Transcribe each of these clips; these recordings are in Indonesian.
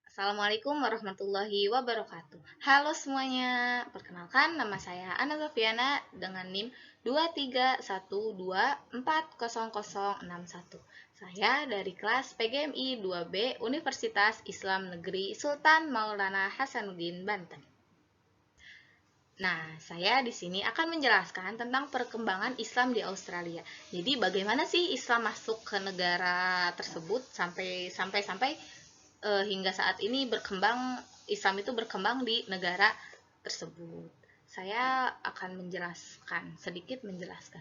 Assalamualaikum warahmatullahi wabarakatuh. Halo semuanya, perkenalkan nama saya Ana Sofiana dengan NIM 231240061. Saya dari kelas PGMI 2B Universitas Islam Negeri Sultan Maulana Hasanuddin Banten. Nah, saya di sini akan menjelaskan tentang perkembangan Islam di Australia. Jadi, bagaimana sih Islam masuk ke negara tersebut sampai hingga saat ini Islam itu berkembang di negara tersebut. Saya akan sedikit menjelaskan.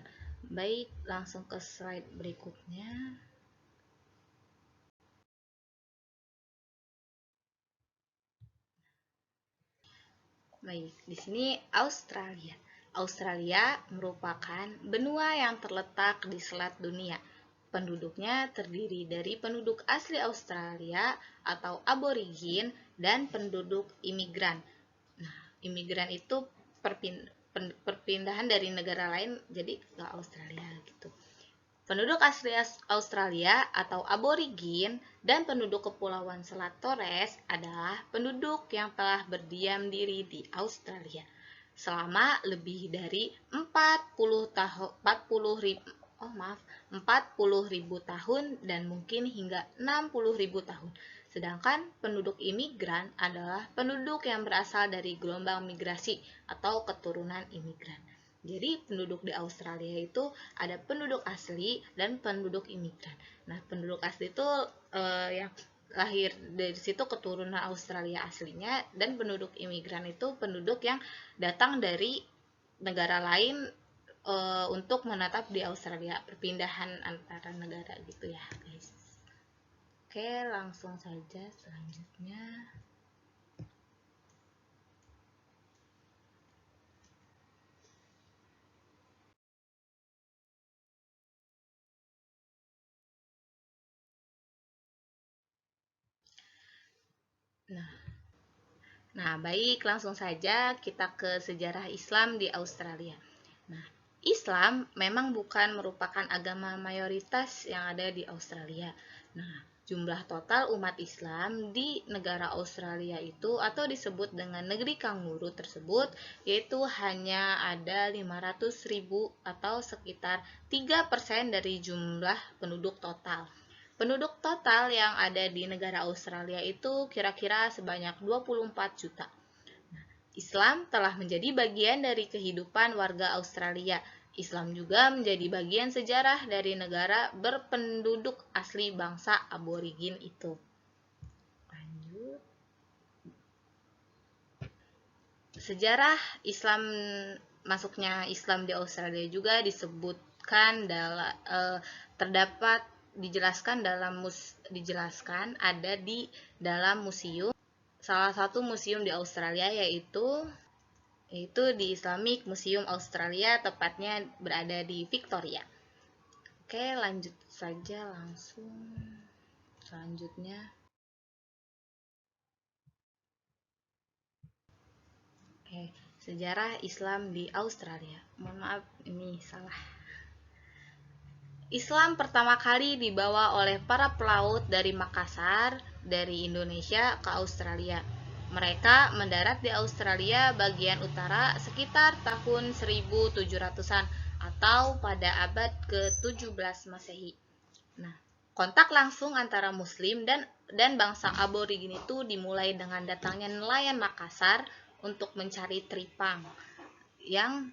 Baik, langsung ke slide berikutnya. Baik, di sini Australia. Australia merupakan benua yang terletak di selat dunia. Penduduknya terdiri dari penduduk asli Australia atau aborigin dan penduduk imigran. Nah, imigran itu perpindahan dari negara lain jadi ke Australia gitu. Penduduk asli Australia atau aborigin dan penduduk kepulauan Selat Torres adalah penduduk yang telah berdiam diri di Australia selama lebih dari 40.000 tahun dan mungkin hingga 60.000 tahun. Sedangkan penduduk imigran adalah penduduk yang berasal dari gelombang migrasi atau keturunan imigran. Jadi penduduk di Australia itu ada penduduk asli dan penduduk imigran. Nah, penduduk asli itu yang lahir dari situ keturunan Australia aslinya, dan penduduk imigran itu penduduk yang datang dari negara lain untuk menetap di Australia, perpindahan antara negara gitu ya, guys. Oke, langsung saja selanjutnya. Nah, baik, langsung saja kita ke sejarah Islam di Australia. Nah, Islam memang bukan merupakan agama mayoritas yang ada di Australia. Nah, jumlah total umat Islam di negara Australia itu atau disebut dengan negeri kanguru tersebut yaitu hanya ada 500.000 atau sekitar 3% dari jumlah penduduk total. Penduduk total yang ada di negara Australia itu kira-kira sebanyak 24 juta. Islam telah menjadi bagian dari kehidupan warga Australia. Islam juga menjadi bagian sejarah dari negara berpenduduk asli bangsa aborigin itu. Lanjut. Sejarah Islam masuknya Islam di Australia juga disebutkan dijelaskan ada di dalam museum, salah satu museum di Australia yaitu di Islamic Museum Australia, tepatnya berada di Victoria. Oke, lanjut saja langsung selanjutnya. Oke, sejarah Islam di Australia. Mohon maaf, ini salah. Islam pertama kali dibawa oleh para pelaut dari Makassar, dari Indonesia ke Australia. Mereka mendarat di Australia bagian utara sekitar tahun 1700-an atau pada abad ke-17 Masehi. Nah, kontak langsung antara Muslim dan bangsa aborigin itu dimulai dengan datangnya nelayan Makassar untuk mencari teripang yang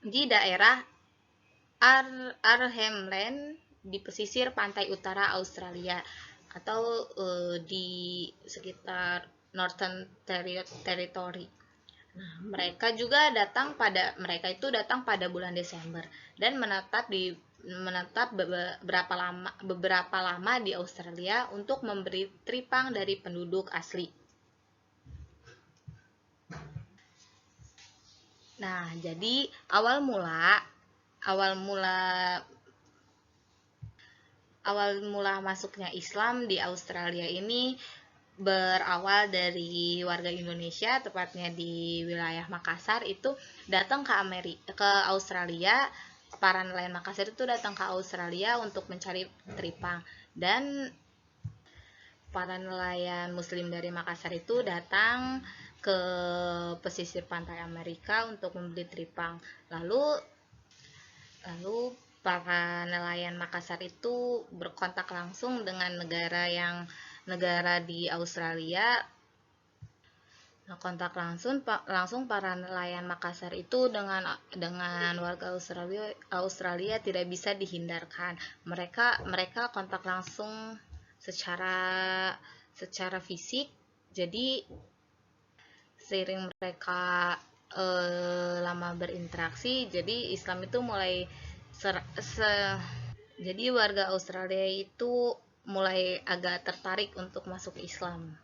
di daerah Arnhem Land di pesisir pantai utara Australia atau di sekitar Northern Territory. Nah, mereka itu datang pada bulan Desember dan menetap beberapa lama di Australia untuk memberi tripang dari penduduk asli. Nah, jadi awal mula masuknya Islam di Australia ini berawal dari warga Indonesia, tepatnya di wilayah Makassar, itu datang ke Australia. Para nelayan Makassar itu datang ke Australia untuk mencari teripang, dan para nelayan Muslim dari Makassar itu datang ke pesisir pantai Amerika untuk membeli teripang. Lalu para nelayan Makassar itu berkontak langsung dengan negara di Australia. Nah, kontak langsung para nelayan Makassar itu dengan warga Australia tidak bisa dihindarkan. Mereka kontak langsung secara fisik. Jadi seiring mereka lama berinteraksi, jadi Islam itu mulai jadi warga Australia itu mulai agak tertarik untuk masuk Islam.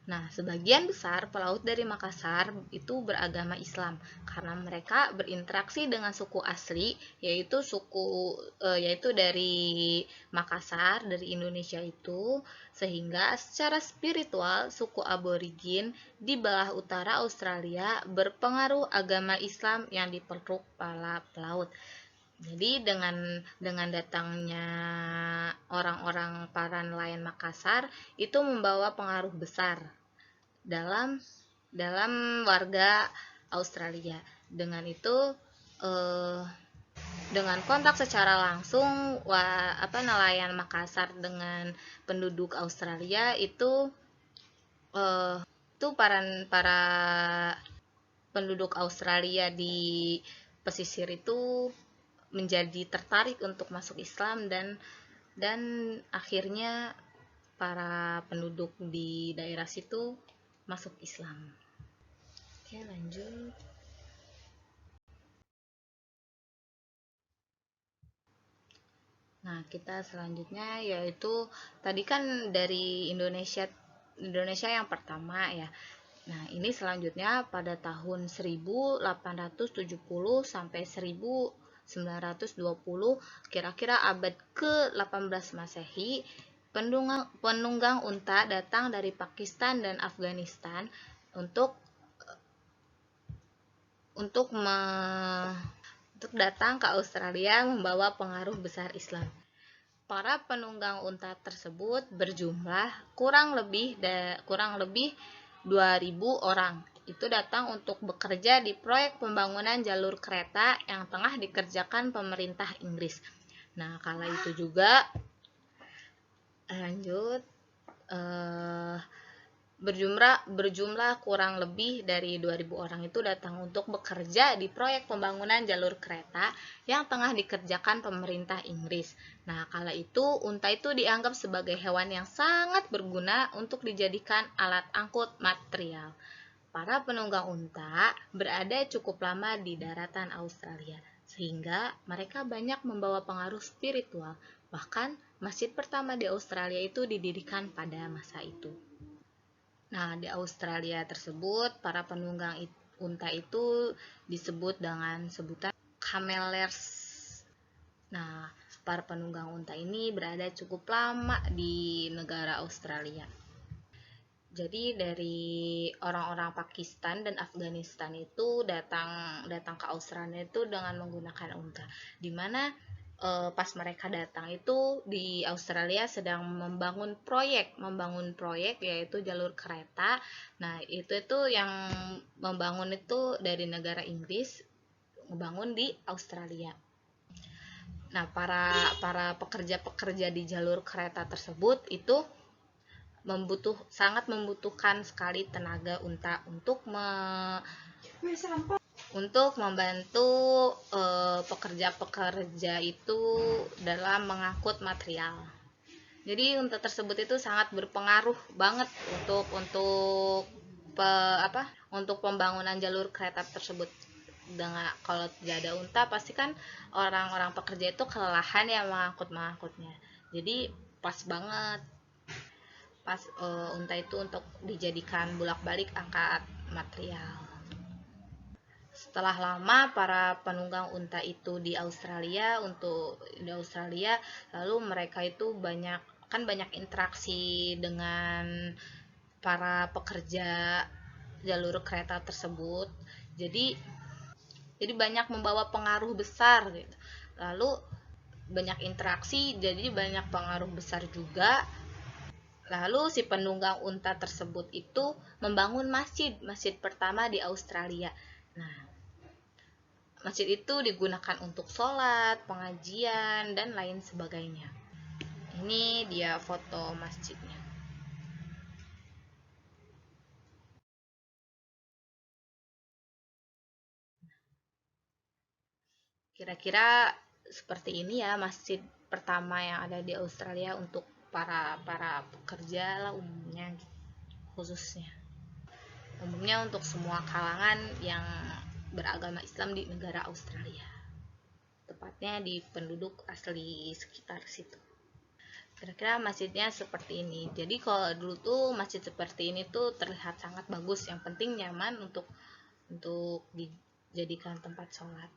Nah, sebagian besar pelaut dari Makassar itu beragama Islam karena mereka berinteraksi dengan suku asli, yaitu dari Makassar, dari Indonesia itu, sehingga secara spiritual suku aborigin di belah utara Australia berpengaruh agama Islam yang dipeluk para pelaut. Jadi dengan datangnya orang-orang para nelayan Makassar itu membawa pengaruh besar dalam warga Australia. Dengan itu dengan kontak secara langsung nelayan Makassar dengan penduduk Australia itu para penduduk Australia di pesisir itu menjadi tertarik untuk masuk Islam dan akhirnya para penduduk di daerah situ masuk Islam. Oke, lanjut. Nah, kita selanjutnya yaitu tadi kan dari Indonesia yang pertama ya. Nah, ini selanjutnya pada tahun 1870 sampai 1920, kira-kira abad ke-18 Masehi, penunggang unta datang dari Pakistan dan Afghanistan untuk datang ke Australia membawa pengaruh besar Islam. Para penunggang unta tersebut berjumlah kurang lebih 2.000 orang. Itu datang untuk bekerja di proyek pembangunan jalur kereta yang tengah dikerjakan pemerintah Inggris. Nah, kala itu juga berjumlah kurang lebih dari 2.000 orang itu datang untuk bekerja di proyek pembangunan jalur kereta yang tengah dikerjakan pemerintah Inggris. Nah, kala itu unta itu dianggap sebagai hewan yang sangat berguna untuk dijadikan alat angkut material. Para penunggang unta berada cukup lama di daratan Australia, sehingga mereka banyak membawa pengaruh spiritual. Bahkan, masjid pertama di Australia itu didirikan pada masa itu. Nah, di Australia tersebut, para penunggang unta itu disebut dengan sebutan camelers. Nah, para penunggang unta ini berada cukup lama di negara Australia. Jadi dari orang-orang Pakistan dan Afghanistan itu datang ke Australia itu dengan menggunakan unta. Di mana pas mereka datang itu di Australia sedang membangun proyek yaitu jalur kereta. Nah, itu yang membangun itu dari negara Inggris, membangun di Australia. Nah, para pekerja-pekerja di jalur kereta tersebut itu sangat membutuhkan sekali tenaga unta untuk membantu pekerja-pekerja itu dalam mengangkut material. Jadi unta tersebut itu sangat berpengaruh banget untuk pembangunan jalur kereta tersebut. Kalau tidak ada unta pasti kan orang-orang pekerja itu kelelahan ya mengangkutnya. Jadi pas banget unta itu untuk dijadikan bolak-balik angkat material. Setelah lama para penunggang unta itu di Australia, lalu mereka itu banyak interaksi dengan para pekerja jalur kereta tersebut. Jadi banyak membawa pengaruh besar gitu. Lalu banyak interaksi, jadi banyak pengaruh besar juga. Lalu si penunggang unta tersebut itu membangun masjid pertama di Australia. Nah, masjid itu digunakan untuk sholat, pengajian, dan lain sebagainya. Ini dia foto masjidnya. Kira-kira seperti ini ya masjid pertama yang ada di Australia untuk para pekerja lah umumnya, khususnya. Umumnya untuk semua kalangan yang beragama Islam di negara Australia. Tepatnya di penduduk asli sekitar situ. Kira-kira masjidnya seperti ini. Jadi kalau dulu tuh masjid seperti ini tuh terlihat sangat bagus. Yang penting nyaman untuk dijadikan tempat sholat,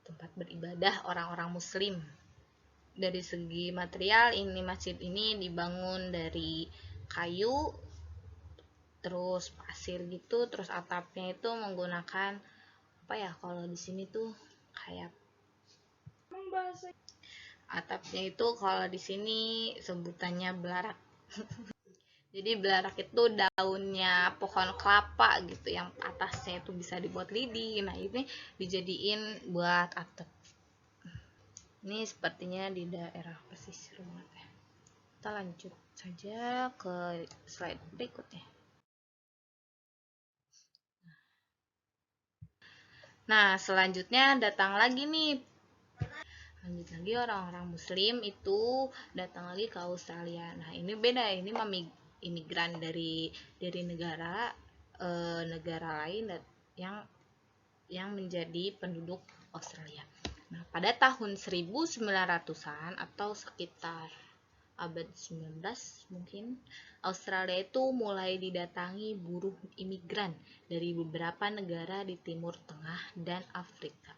tempat beribadah orang-orang Muslim. Dari segi material, ini masjid ini dibangun dari kayu, terus pasir gitu, terus atapnya itu menggunakan apa ya? Kalau di sini tuh kayak atapnya itu kalau di sini sebutannya belarak. Jadi belarak itu daunnya pohon kelapa gitu yang atasnya itu bisa dibuat lidi. Nah, ini dijadiin buat atap. Ini sepertinya di daerah pesisir banget ya. Kita lanjut saja ke slide berikutnya. Nah, selanjutnya datang lagi nih. Lanjut lagi orang-orang muslim itu datang lagi ke Australia. Nah, ini beda, ini imigran dari negara lain yang menjadi penduduk Australia. Nah, pada tahun 1900-an atau sekitar abad 19 mungkin, Australia itu mulai didatangi buruh imigran dari beberapa negara di Timur Tengah dan Afrika.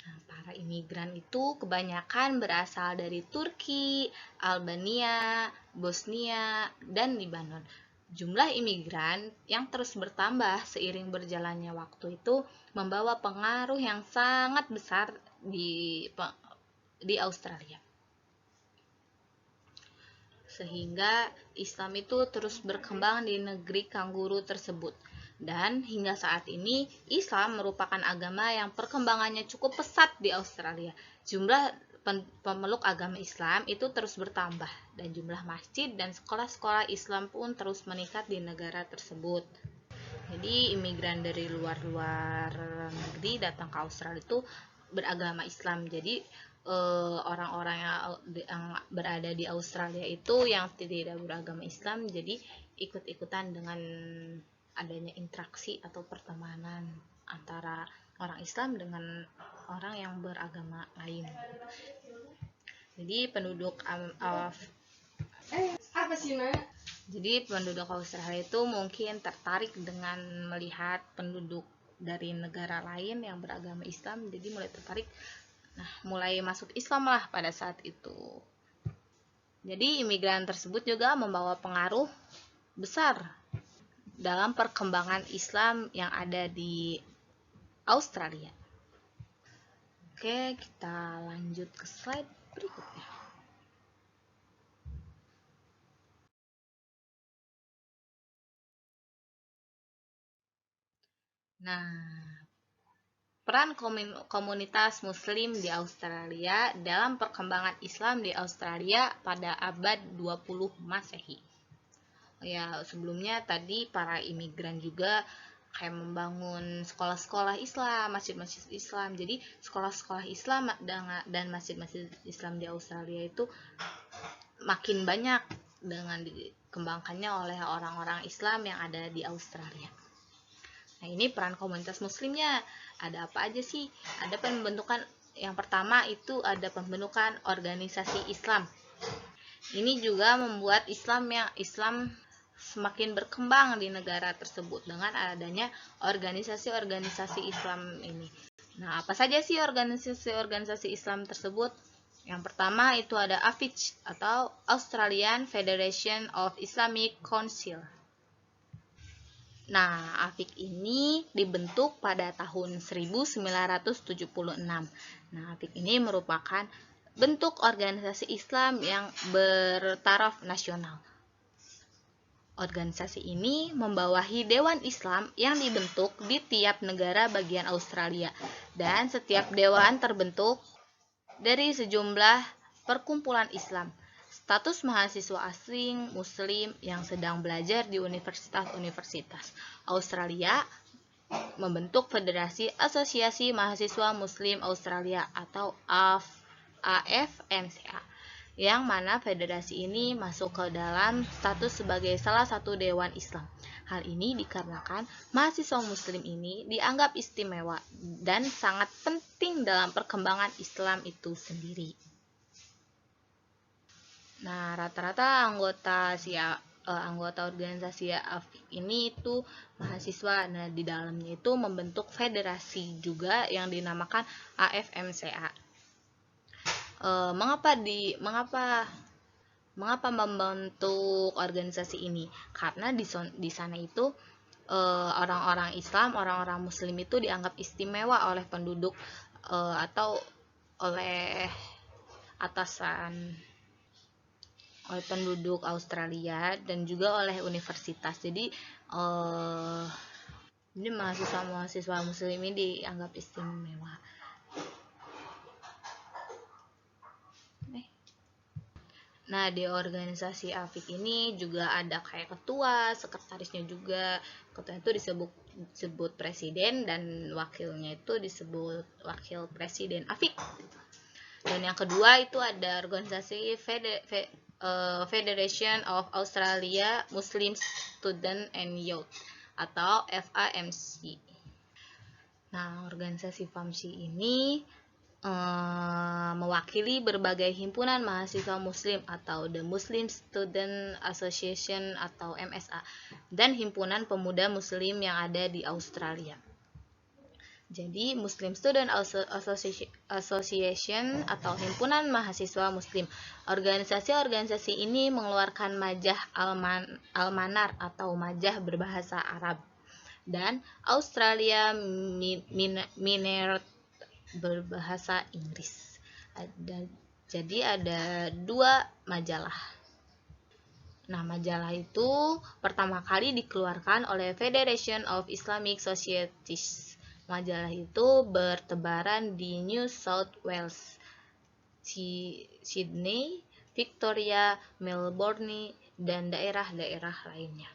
Nah, para imigran itu kebanyakan berasal dari Turki, Albania, Bosnia, dan Lebanon. Jumlah imigran yang terus bertambah seiring berjalannya waktu itu membawa pengaruh yang sangat besar di Australia. Sehingga Islam itu terus berkembang di negeri kanguru tersebut. Dan hingga saat ini Islam merupakan agama yang perkembangannya cukup pesat di Australia. Jumlah pemeluk agama Islam itu terus bertambah dan jumlah masjid dan sekolah-sekolah Islam pun terus meningkat di negara tersebut. Jadi imigran dari luar negeri datang ke Australia itu beragama Islam. Jadi orang-orang yang berada di Australia itu yang tidak beragama Islam jadi ikut-ikutan dengan adanya interaksi atau pertemanan antara orang Islam dengan orang yang beragama lain. Jadi penduduk Australia itu mungkin tertarik dengan melihat penduduk dari negara lain yang beragama Islam, jadi mulai tertarik. Nah, mulai masuk Islam lah pada saat itu. Jadi imigran tersebut juga membawa pengaruh besar dalam perkembangan Islam yang ada di Australia. Oke, kita lanjut ke slide berikutnya. Nah, peran komunitas Muslim di Australia dalam perkembangan Islam di Australia pada abad 20 Masehi. Ya, sebelumnya tadi para imigran juga kayak membangun sekolah-sekolah Islam, masjid-masjid Islam. Jadi, sekolah-sekolah Islam dan masjid-masjid Islam di Australia itu makin banyak dengan dikembangkannya oleh orang-orang Islam yang ada di Australia. Nah, ini peran komunitas muslimnya. Ada apa aja sih? Ada pembentukan, yang pertama itu ada pembentukan organisasi Islam. Ini juga membuat Islam semakin berkembang di negara tersebut dengan adanya organisasi-organisasi Islam ini. Nah, apa saja sih organisasi-organisasi Islam tersebut? Yang pertama itu ada AFIC atau Australian Federation of Islamic Council. Nah, AFIC ini dibentuk pada tahun 1976. Nah, AFIC ini merupakan bentuk organisasi Islam yang bertaraf nasional. Organisasi ini membawahi Dewan Islam yang dibentuk di tiap negara bagian Australia, dan setiap dewan terbentuk dari sejumlah perkumpulan Islam. Status mahasiswa asing Muslim yang sedang belajar di universitas-universitas Australia membentuk Federasi Asosiasi Mahasiswa Muslim Australia atau AFMCA, yang mana federasi ini masuk ke dalam status sebagai salah satu dewan Islam. Hal ini dikarenakan mahasiswa Muslim ini dianggap istimewa dan sangat penting dalam perkembangan Islam itu sendiri. Nah, rata-rata anggota organisasi AFIK ini itu mahasiswa. Nah, di dalamnya itu membentuk federasi juga yang dinamakan AFMCA. Mengapa membentuk organisasi ini? Karena di sana itu orang-orang Islam, orang-orang Muslim itu dianggap istimewa oleh penduduk atau oleh atasan, oleh penduduk Australia dan juga oleh universitas. Jadi mahasiswa-mahasiswa Muslim ini dianggap istimewa. Nah, di organisasi AFIK ini juga ada kayak ketua, sekretarisnya juga. Ketua itu disebut presiden dan wakilnya itu disebut wakil presiden AFIK. Dan yang kedua itu ada organisasi Federation of Australia Muslim Student and Youth atau FAMC. Nah, organisasi FAMC ini mewakili berbagai himpunan mahasiswa Muslim atau The Muslim Student Association atau MSA dan himpunan pemuda Muslim yang ada di Australia. Jadi Muslim Student Association atau himpunan mahasiswa Muslim. Organisasi-organisasi ini mengeluarkan majah Almanar atau majah berbahasa Arab dan Australia Mineret berbahasa Inggris. Jadi ada 2 majalah. Nah, majalah itu pertama kali dikeluarkan oleh Federation of Islamic Societies. Majalah itu bertebaran di New South Wales, Sydney, Victoria, Melbourne, dan daerah-daerah lainnya.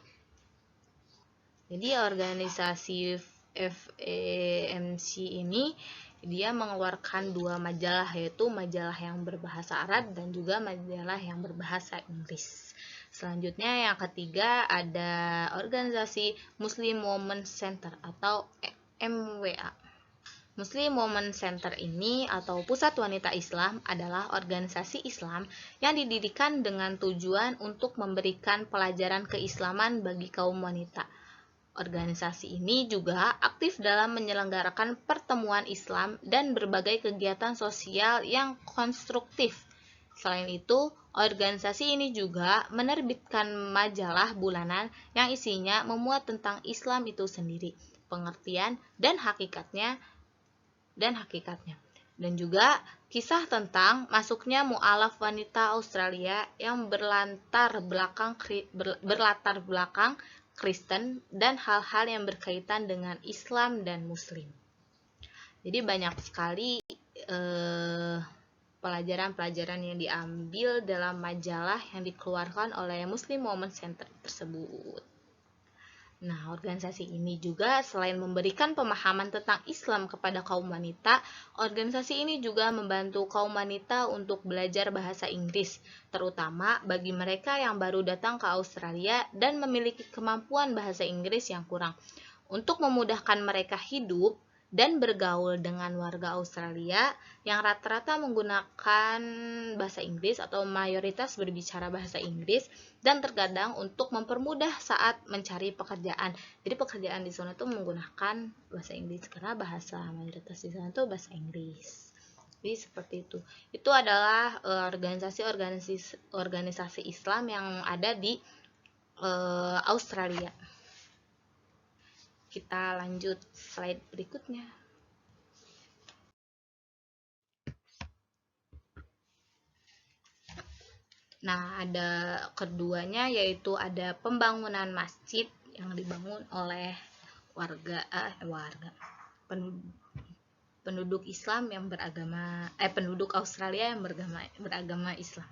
Jadi organisasi FAMC ini dia mengeluarkan 2 majalah, yaitu majalah yang berbahasa Arab dan juga majalah yang berbahasa Inggris. Selanjutnya yang ketiga ada organisasi Muslim Women Center atau MWA. Muslim Women Center ini atau Pusat Wanita Islam adalah organisasi Islam yang didirikan dengan tujuan untuk memberikan pelajaran keislaman bagi kaum wanita. Organisasi ini juga aktif dalam menyelenggarakan pertemuan Islam dan berbagai kegiatan sosial yang konstruktif. Selain itu, organisasi ini juga menerbitkan majalah bulanan yang isinya memuat tentang Islam itu sendiri, pengertian dan hakikatnya, dan juga kisah tentang masuknya mu'alaf wanita Australia yang berlatar belakang Kristen dan hal-hal yang berkaitan dengan Islam dan Muslim. Jadi banyak sekali pelajaran-pelajaran yang diambil dalam majalah yang dikeluarkan oleh Muslim Women Center tersebut. Nah, organisasi ini juga selain memberikan pemahaman tentang Islam kepada kaum wanita, organisasi ini juga membantu kaum wanita untuk belajar bahasa Inggris, terutama bagi mereka yang baru datang ke Australia dan memiliki kemampuan bahasa Inggris yang kurang. Untuk memudahkan mereka hidup dan bergaul dengan warga Australia yang rata-rata menggunakan bahasa Inggris atau mayoritas berbicara bahasa Inggris, dan terkadang untuk mempermudah saat mencari pekerjaan. Jadi pekerjaan di sana itu menggunakan bahasa Inggris karena bahasa mayoritas di sana itu bahasa Inggris. Jadi seperti itu. Itu adalah organisasi Islam yang ada di Australia. Kita lanjut slide berikutnya. Nah, ada keduanya yaitu ada pembangunan masjid yang dibangun oleh penduduk Islam yang penduduk Australia yang beragama Islam.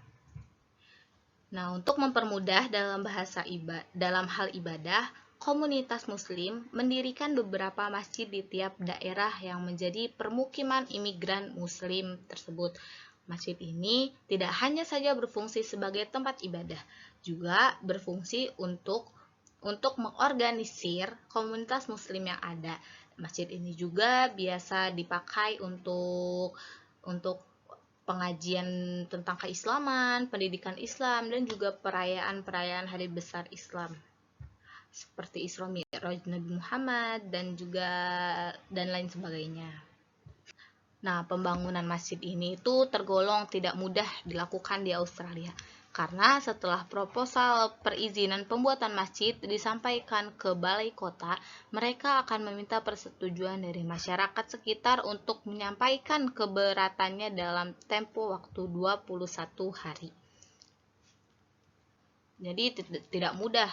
Nah, untuk mempermudah dalam hal ibadah, komunitas muslim mendirikan beberapa masjid di tiap daerah yang menjadi permukiman imigran muslim tersebut. Masjid ini tidak hanya saja berfungsi sebagai tempat ibadah, juga berfungsi untuk mengorganisir komunitas muslim yang ada. Masjid ini juga biasa dipakai untuk pengajian tentang keislaman, pendidikan Islam, dan juga perayaan-perayaan hari besar Islam seperti Isra Mi'raj Nabi Muhammad dan lain sebagainya. Nah, pembangunan masjid ini itu tergolong tidak mudah dilakukan di Australia karena setelah proposal perizinan pembuatan masjid disampaikan ke balai kota, mereka akan meminta persetujuan dari masyarakat sekitar untuk menyampaikan keberatannya dalam tempo waktu 21 hari. Jadi tidak mudah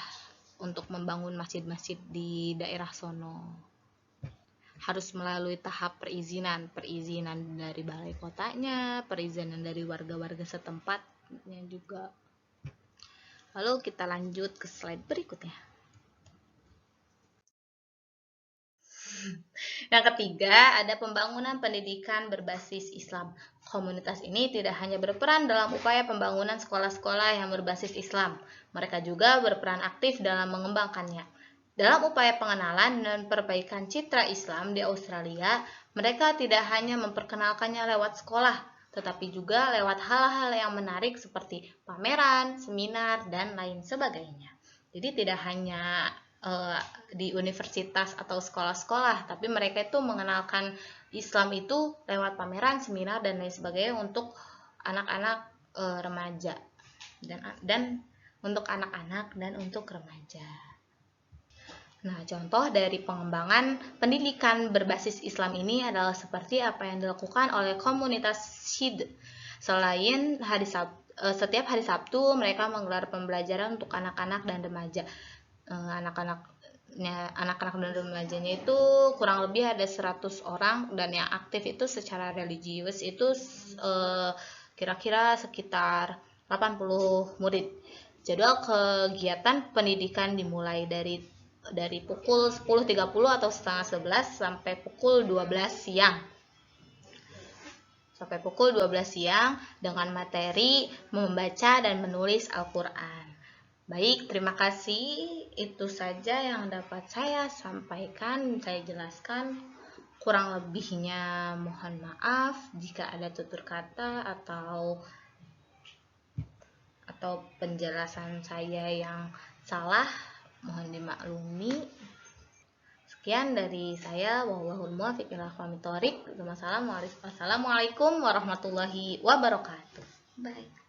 untuk membangun masjid-masjid di daerah sono. Harus melalui tahap perizinan dari balai kotanya, perizinan dari warga-warga setempatnya juga. Lalu kita lanjut ke slide berikutnya. Yang ketiga, ada pembangunan pendidikan berbasis Islam. Komunitas ini tidak hanya berperan dalam upaya pembangunan sekolah-sekolah yang berbasis Islam, mereka juga berperan aktif dalam mengembangkannya. Dalam upaya pengenalan dan perbaikan citra Islam di Australia, mereka tidak hanya memperkenalkannya lewat sekolah, tetapi juga lewat hal-hal yang menarik seperti pameran, seminar, dan lain sebagainya. Jadi tidak hanya di universitas atau sekolah-sekolah, tapi mereka itu mengenalkan Islam itu lewat pameran, seminar, dan lain sebagainya untuk anak-anak remaja dan untuk anak-anak dan untuk remaja. Nah, contoh dari pengembangan pendidikan berbasis Islam ini adalah seperti apa yang dilakukan oleh komunitas Syid. Setiap hari Sabtu mereka menggelar pembelajaran untuk anak-anak dan remaja. Anak-anak dan remajanya itu kurang lebih ada 100 orang, dan yang aktif itu secara religius itu kira-kira sekitar 80 murid. Jadwal kegiatan pendidikan dimulai dari pukul 10.30 atau setengah 11 sampai pukul 12 siang. Dengan materi membaca dan menulis Al-Quran. Baik, terima kasih. Itu saja yang dapat saya sampaikan, saya jelaskan. Kurang lebihnya mohon maaf jika ada tutur kata atau penjelasan saya yang salah, mohon dimaklumi. Sekian dari saya, wallahul muwaffiq ila aqwamit thoriq. Wassalamualaikum warahmatullahi wabarakatuh. Bye.